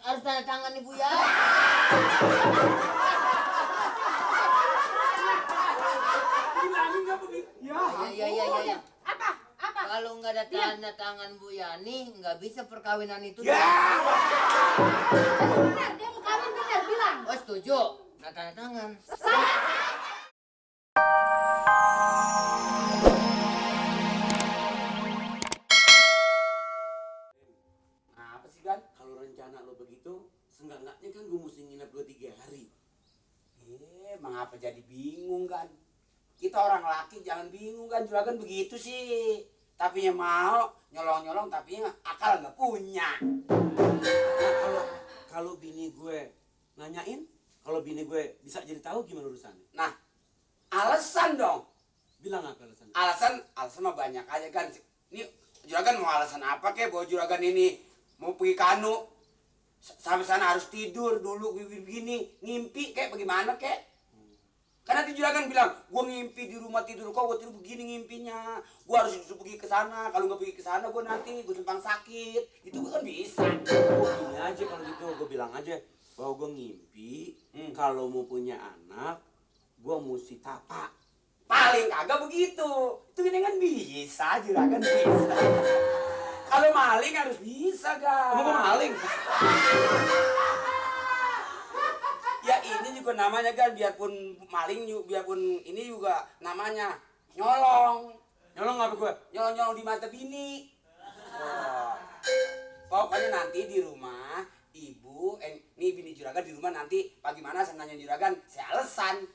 harus tanda tangan nih Buya. Bilangin nggak begitu? Ya. Apa? Kalau nggak ada tanda tangan Bu Yani, nggak bisa perkawinan itu. Ya. Benar, dia mau kawin benar, bilang. Oh setuju, nggak tanda tangan. Apa sih kan? Kalau rencana lo begitu, seenggak-enggaknya kan gue mesti nginep 2-3 hari. Mengapa jadi bingung kan? Kita orang laki jangan bingung kan, juragan begitu sih. Tapi yang mau nyolong-nyolong tapi akal nggak punya. Nah, kalau bini gue nanyain, kalau bini gue bisa jadi tahu gimana urusannya. Nah, alasan dong. Bilang apa alasan? Alasan mah banyak aja kan. Ini juragan mau alasan apa kek? Bahwa juragan ini mau pergi kanu sampai sana harus tidur dulu begini, ngimpi kek bagaimana kek? Kan nanti juragan bilang, gue ngimpi di rumah tidur kok, gue tidur begini ngimpinya. Gue harus pergi ke sana, kalau nggak pergi ke sana gue nanti gue tempang sakit. Itu kan bisa. Gini aja kalau gitu, gue bilang aja bahwa gue ngimpi, kalau mau punya anak, gue mesti tapak. Paling kagak begitu. Itu kan bisa, juragan bisa. Kalau maling harus bisa, ga? Kamu maling? Ya ini juga namanya kan, biarpun maling, biarpun ini juga namanya nyolong. Nyolong apa gue? Nyolong di mata bini. Pokoknya nanti di rumah ibu, nih bini juragan di rumah nanti bagaimana saya nanya juragan, saya alasan.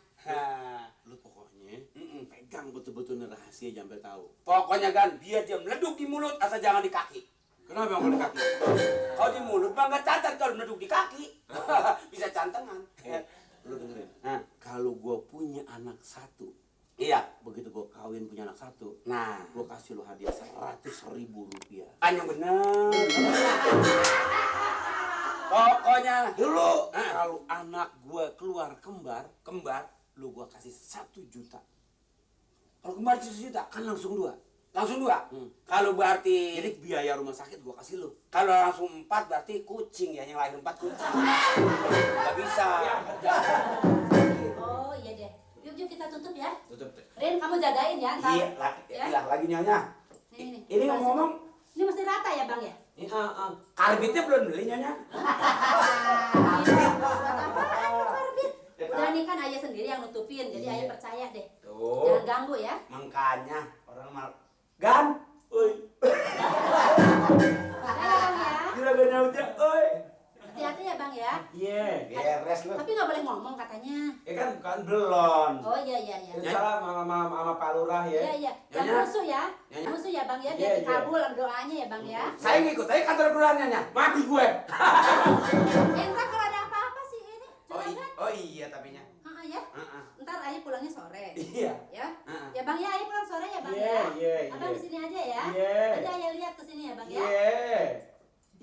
Lu pokoknya pegang betul-betul rahasia sampai tahu. Pokoknya kan biar dia meleduk di mulut asal jangan di kaki. Kenapa yang di kaki? Kalau di mulut mah nggak cacat, kalau meleduk di kaki bisa cantengan. Lu dengerin. Kalau gue punya anak satu, iya, begitu gue kawin punya anak satu, nah, gue kasih lu hadiah 100.000 rupiah. Hanya bener. Pokoknya dulu kalau anak gue keluar kembar, lu gue kasih 1 juta. Kalau kembar 1 juta kan langsung 2. Langsung 2. Kalau berarti jadi biaya rumah sakit gua kasih lu. Kalau langsung 4 berarti kucing ya, yang lahir 4 kucing. Gak bisa. Oh iya deh. Yuk kita tutup ya. Tutup. Rin, kamu jagain ya. Ntar. Iya, lagi nyonya. Ini ngomong-ngomong, ini mesti rata ya bang ya? karbitnya belum beli nyonya. Karbit. Udah nih kan ayah sendiri yang nutupin, jadi ayah percaya deh. Tuh. Jangan ganggu ya. Makanya orang mal Gan, oi. Bang ya. Juragan udah, oi. Hati-hati ya bang ya. Iya, beres lu. Tapi nggak boleh ngomong katanya. Ya kan belum. Oh iya. Salah sama Pak Lurah ya. Iya. Yang musuh ya. Nyonya. Musuh ya bang ya. Iya, Biar iya. dikabul doanya ya bang ya. Saya ngikut aja kantor kelurahannya, mati gue. Entar kalau ada apa-apa sih ini. Oh iya tapinya. Ya. Ntar ayah pulangnya sore. Iya. Ya. Ya bang ya, ayah pulang sore ya bang Iya, ya. iya. Abang di sini aja ya. Iya. Nanti ayah lihat ke sini ya bang ya.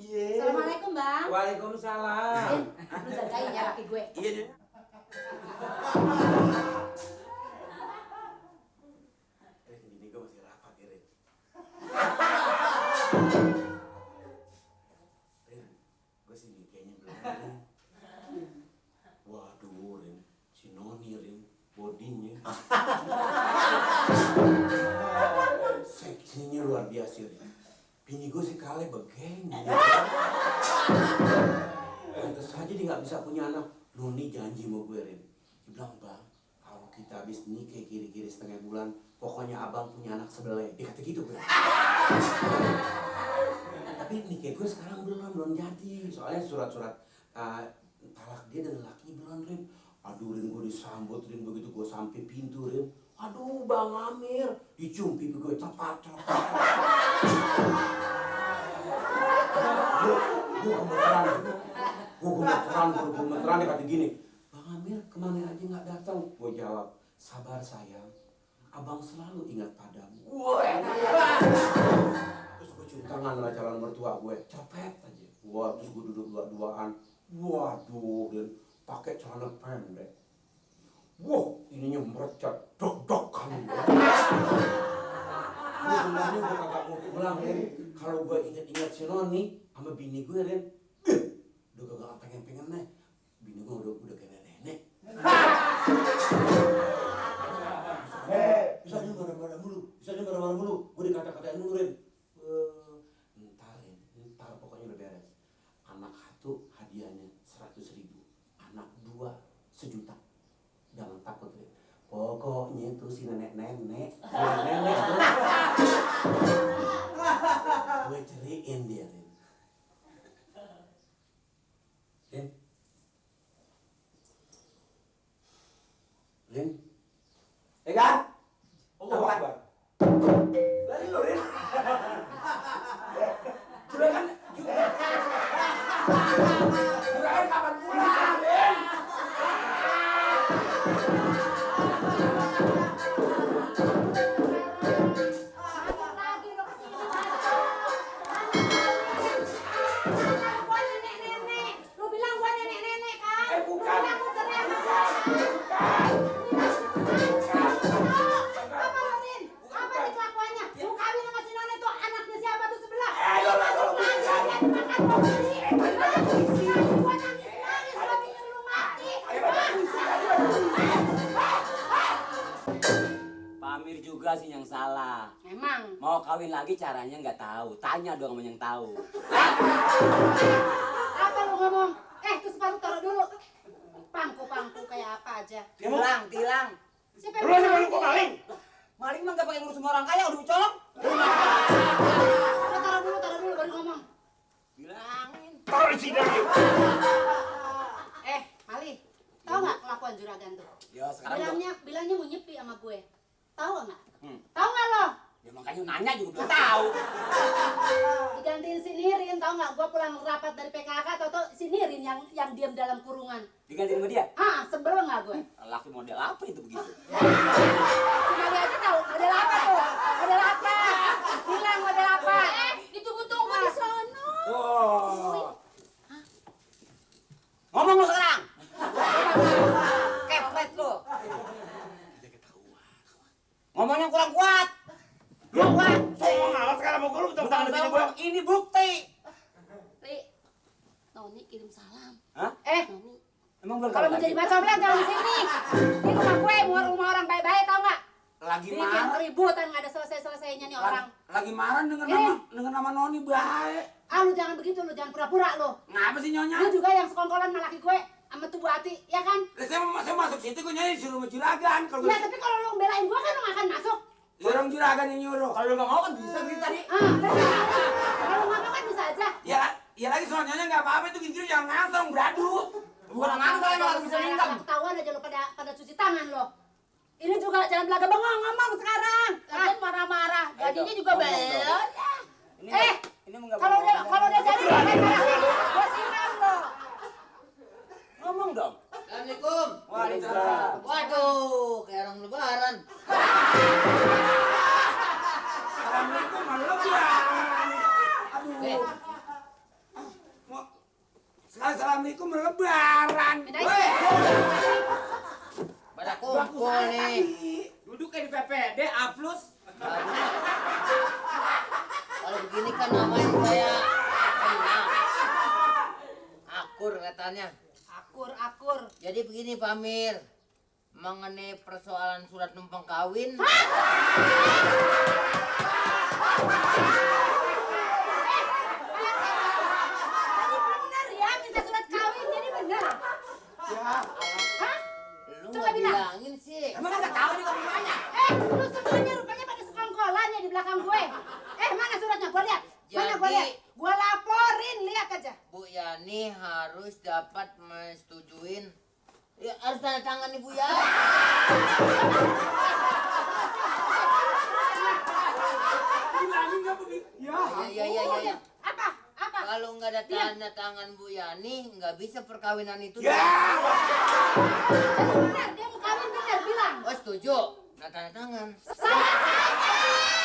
Iya. Assalamualaikum bang. Waalaikumsalam. Rin, lu jagain ya laki gue. Iya deh. Ini gue masih rapat ya, Rin. Rin, gue sih kayaknya belum. Waduh, Rin, si Noni, Rin, bodinya. Seksinya luar biasa, Rin. Bini gue sih kali begini. Pantes saja dia nggak bisa punya anak. Noni janji sama gue, Rin. Dia bilang, bang, kalau kita habis nikah kiri-kiri setengah bulan, pokoknya abang punya anak sebelah. Dia kata gitu, gue. Tapi nikah gue sekarang belum jadi. Soalnya surat-surat talak dia dengan lakinya belum, Rin. Aduh, Rin, gue disambut, Rin, begitu gue sampai pintu, Rin. Aduh, Bang Amir, dicium pipi gue, cepat. Gue gemeteran, dia kata gini, Bang Amir, kemana aja nggak datang? Gue jawab, sabar sayang, abang selalu ingat padamu. Terus gue cium tangan sama calon mertua gue, cepet aja. Wah, terus gue duduk dua-duaan. Waduh, dan pakai celana pendek. Wah, ininya merecet, dok kan. Gue sebenarnya gue kagak mau pulang, Ren. Kalau gue inget-inget si Noni sama bini gue, Ren, udah kagak pengen nih. Bini gua udah kayak nenek. Bisanya marah-marah mulu. Gua dikata-katain mulu, Rin. Ntar pokoknya udah beres. Anak satu hadiahnya 100.000, anak 2 1 juta. Jangan takut, Rin. Pokoknya itu si nenek tuh gue ceriin dia, Rin. Rin? Kan? Allah Akbar. Dari lo, Rin. Juragan kapan pulang, Rin? Pamir juga sih yang salah. Emang. Mau kawin lagi caranya nggak tahu. Tanya dong sama yang tahu. Apa lu ngomong? Tuh sepatu taruh dulu. Pangku kayak apa aja. Tilang. Siapa Lu aja maling kok maling? Maling mah nggak pakai ngurus sama orang kaya, udah colong. Taruh dulu baru ngomong. Bilangin. Taruh di sini. Mali, tahu nggak kelakuan juragan tuh? Ya sekarang Bilangnya mau nyepi sama gue. Tahu nggak? Hmm. Tahu nggak lo? Ya makanya nanya juga belum tahu. Digantiin si Nirin, tahu nggak? Gue pulang rapat dari PKK, tau si Nirin yang diam dalam kurungan. Digantiin sama dia. Sebel nggak gue? Laki model apa itu begitu? Si Mali aja tahu model apa tuh? Model apa? Bilang model apa? Ditunggu-tunggu di sono. Oh. Ngomong lu sekarang. Keplet lu. Ngomongnya kurang kuat. Kurang kuat. Sombong amat sekarang mau gue lu Bukan tentang bini gue. ini bukti. Li, Noni kirim salam. Hah? Noni. Emang belum Kalau mau jadi macam-macam jangan di sini. Ini rumah gue, rumah orang baik-baik, tau nggak? Lagi Bikin marah. keributan nggak ada selesai-selesainya nih orang. Lagi marah dengan nama Noni baik. Lu jangan begitu, lu jangan pura-pura lu. Ngapa sih Nyonya? Lu juga yang sekongkolan sama laki gue sama tuh Bu Ati, ya kan? Saya masuk situ gue nyanyi disuruh sama juragan. Kalau Ya tapi kalau lu belain gue kan lu nggak akan masuk. orang juragan yang nyuruh. Kalau lu nggak mau kan bisa begitu tadi. Benar. Kalau lu nggak mau kan bisa aja. Ya lagi soal Nyonya nggak apa-apa itu gini jangan ngasong beradu. Bukan ngasal yang harus bisa Sekarang income. kalau ketahuan aja lu pada cuci tangan lo. Ini juga jangan belaga bengong ngomong sekarang. Kan marah-marah. Gajinya juga ngomong dong. belum. Ini mau nggak Kalau boleh. udah jadi gue siram lo. Ngomong dong. Assalamualaikum. Waalaikumsalam. Waduh, kayak orang lebaran. Assalamualaikum lebaran. Eh, Sekali assalamualaikum lebaran. Bedain. pada kumpul nih. Duduk kayak di PPD, A+. Kalau begini kan namanya saya tenang. Akur katanya. Akur. Jadi begini Pamir, mengenai persoalan surat numpang kawin. Bener ya minta surat kawin jadi bener. Lu Coba nggak bilang. bilangin sih. Emang nggak tahu nih kamu nanya? Lu semuanya rupanya pada sekongkolan ya di belakang gue. Mana suratnya? Gue lihat. Mana gue Jadi- lihat? Gue laporin, lihat aja. Bu Yani harus dapat menyetujui. Ya, harus tanda tangan nih Bu ya. Bilangin nggak begitu? Ya. Apa? Kalau nggak ada tanda tangan Bu Yani, nggak bisa perkawinan itu. Ya. Bener, dia mau kawin bener, bilang. Oh setuju. Nggak tanda tangan. Saya tanya.